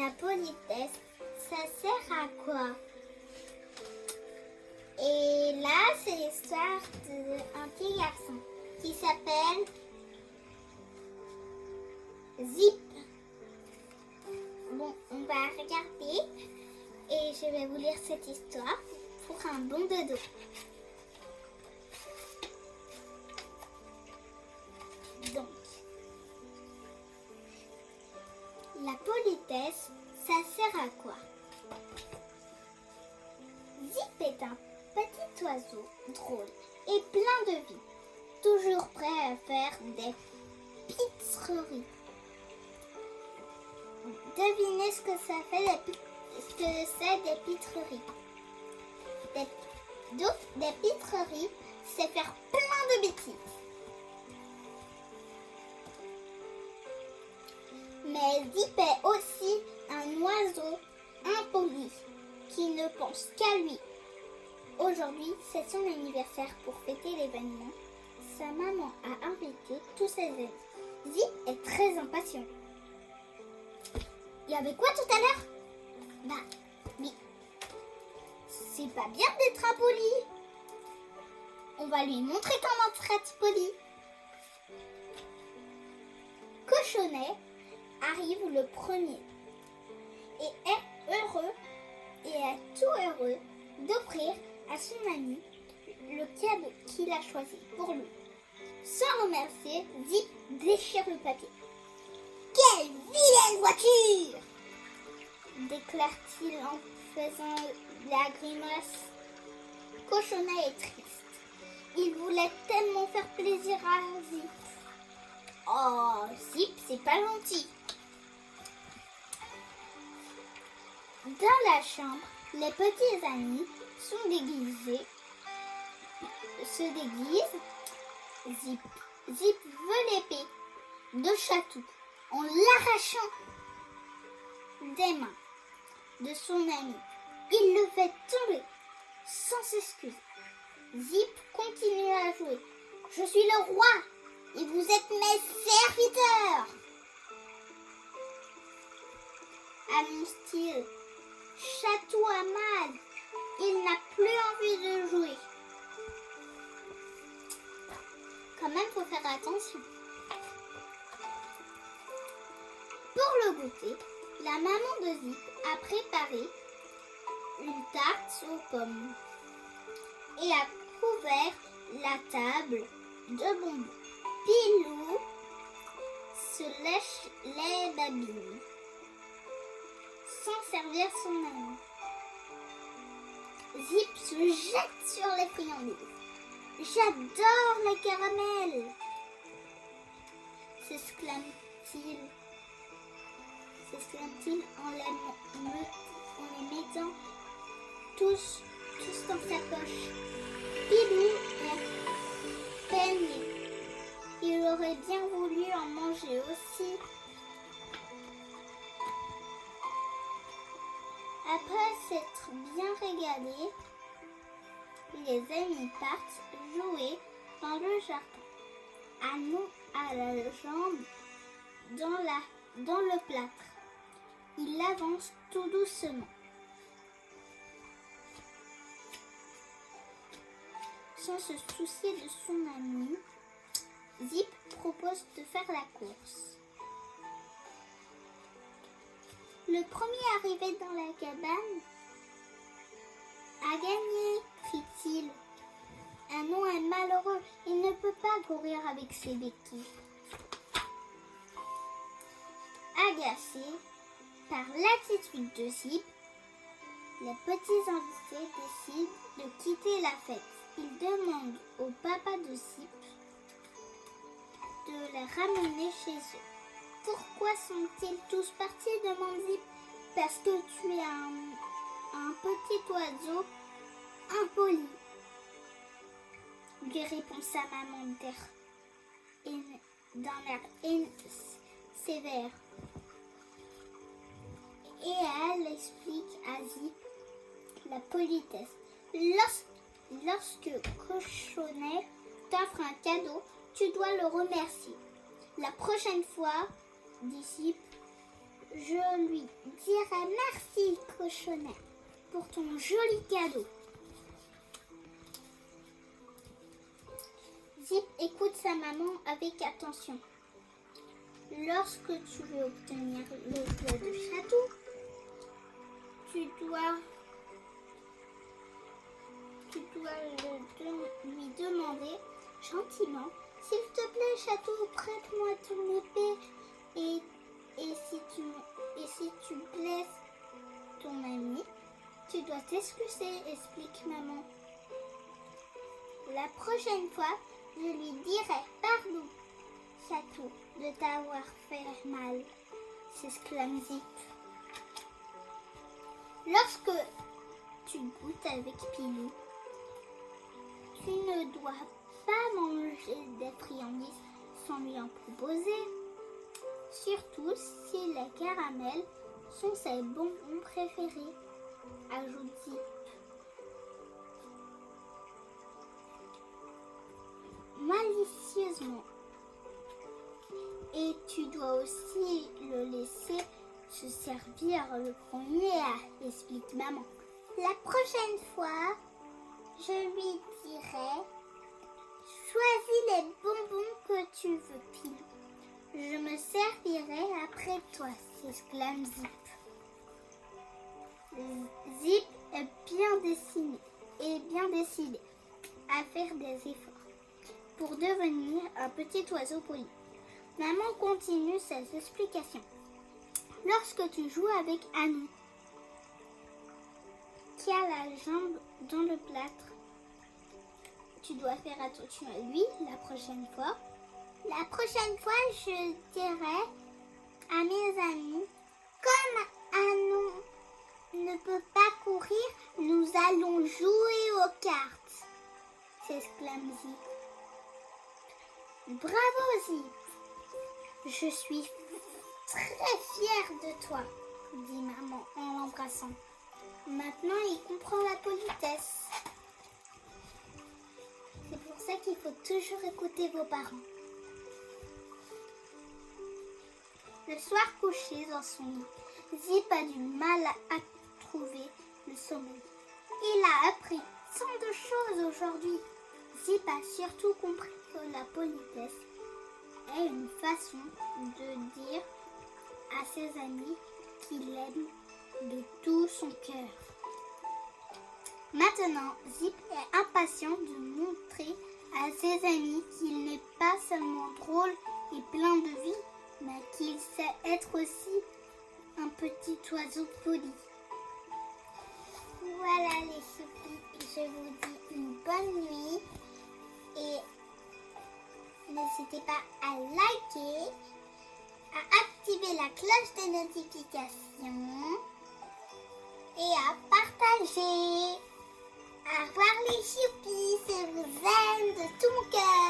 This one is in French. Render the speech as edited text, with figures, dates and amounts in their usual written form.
La politesse, ça sert à quoi? Et là, c'est l'histoire d'un petit garçon qui s'appelle Zip. Bon, on va regarder et je vais vous lire cette histoire pour un bon dodo. Donc, la politesse, ça sert à quoi? Zip est un petit oiseau drôle et plein de vie, toujours prêt à faire des pitreries. Devinez ce que ça fait, ce que c'est des pitreries. Des pitreries, c'est faire plein de bêtises. Mais Zip est aussi un oiseau impoli qui ne pense qu'à lui. Aujourd'hui, c'est son anniversaire. Pour fêter l'événement, sa maman a invité tous ses amis. Zip est très impatient. Il y avait quoi tout à l'heure? Oui. C'est pas bien d'être impoli. On va lui montrer comment être poli. Cochonnet arrive le premier et est tout heureux d'offrir à son ami le cadeau qu'il a choisi pour lui. Sans remercier, Zip déchire le papier. Quelle vilaine voiture! Déclare-t-il en faisant la grimace. Cochonnet est triste. Il voulait tellement faire plaisir à Zip. Oh, Zip, c'est pas gentil. Dans la chambre, les petits amis se déguisent. Zip veut l'épée de Chatou en l'arrachant des mains de son ami. Il le fait tomber sans s'excuser. Zip continue à jouer. Je suis le roi et vous êtes mes serviteurs, annonce-t-il. Chatou a mal. Il n'a plus envie de jouer. Quand même, faut faire attention. Pour le goûter, la maman de Zip a préparé une tarte aux pommes et a couvert la table de bonbons. Pilou se lèche les babines sans servir son ami. Zip se jette sur les friandises. J'adore les caramels, s'exclame-t-il en les mettant tous dans sa poche. Pilou est peiné. Il aurait bien voulu en manger aussi. Après s'être bien régalé, les amis partent jouer dans le jardin. À la jambe dans le plâtre. Il avance tout doucement. Sans se soucier de son ami, Zip propose de faire la course. Le premier arrivé dans la cabane a gagné, crie-t-il. Un nom est malheureux, il ne peut pas courir avec ses béquilles. Agacé par l'attitude de Zip, les petits invités décident de quitter la fête. Ils demandent au papa de Zip de les ramener chez eux. Pourquoi sont-ils tous partis? Demande Zip. Parce que tu es un petit oiseau impoli, lui répond sa maman d'un air sévère. Et elle explique à Zip la politesse. Lorsque Cochonnet t'offre un cadeau, tu dois le remercier. La prochaine fois, dit Zip, je lui dirai cochonnet pour ton joli cadeau. Zip écoute sa maman avec attention. Lorsque tu veux obtenir le jouet de Chatou, tu dois lui demander gentiment: s'il te plaît, Chatou, prête-moi ton épée. Et si tu blesses ton ami, tu dois t'excuser, explique maman. La prochaine fois, je lui dirai pardon, Chatou, de t'avoir fait mal, s'exclame Zip. Lorsque tu goûtes avec Pilou, tu ne dois pas manger des friandises sans lui en proposer, surtout si les caramels sont ses bonbons préférés, ajoute Zip. Malicieusement. Et tu dois aussi le laisser se servir le premier, explique maman. La prochaine fois, je lui dirai: choisis les bonbons que tu veux, Pilou. Je me servirai après toi, s'exclame Zip. Zip est bien décidé à faire des efforts pour devenir un petit oiseau poli. Maman continue ses explications. Lorsque tu joues avec Anou, qui a la jambe dans le plâtre, tu dois faire attention à lui la prochaine fois. La prochaine fois, je dirai à mes amis: comme Anou ne peut pas courir, nous allons jouer aux cartes, s'exclame Zip. Bravo Zip, je suis très fière de toi, dit maman en l'embrassant. Maintenant, il comprend la politesse. C'est pour ça qu'il faut toujours écouter vos parents. Le soir, couché dans son lit, Zip a du mal à trouver le sommeil. Il a appris tant de choses aujourd'hui. Zip a surtout compris que la politesse est une façon de dire à ses amis qu'il aime de tout son cœur. Maintenant, Zip est impatient de montrer à ses amis qu'il n'est pas seulement drôle et plein de vie, mais qu'il sait être aussi un petit oiseau poli. Voilà les choupis, je vous dis une bonne nuit et n'hésitez pas à liker, à activer la cloche de notification et à partager. Au revoir les choupis, je vous aime de tout mon cœur.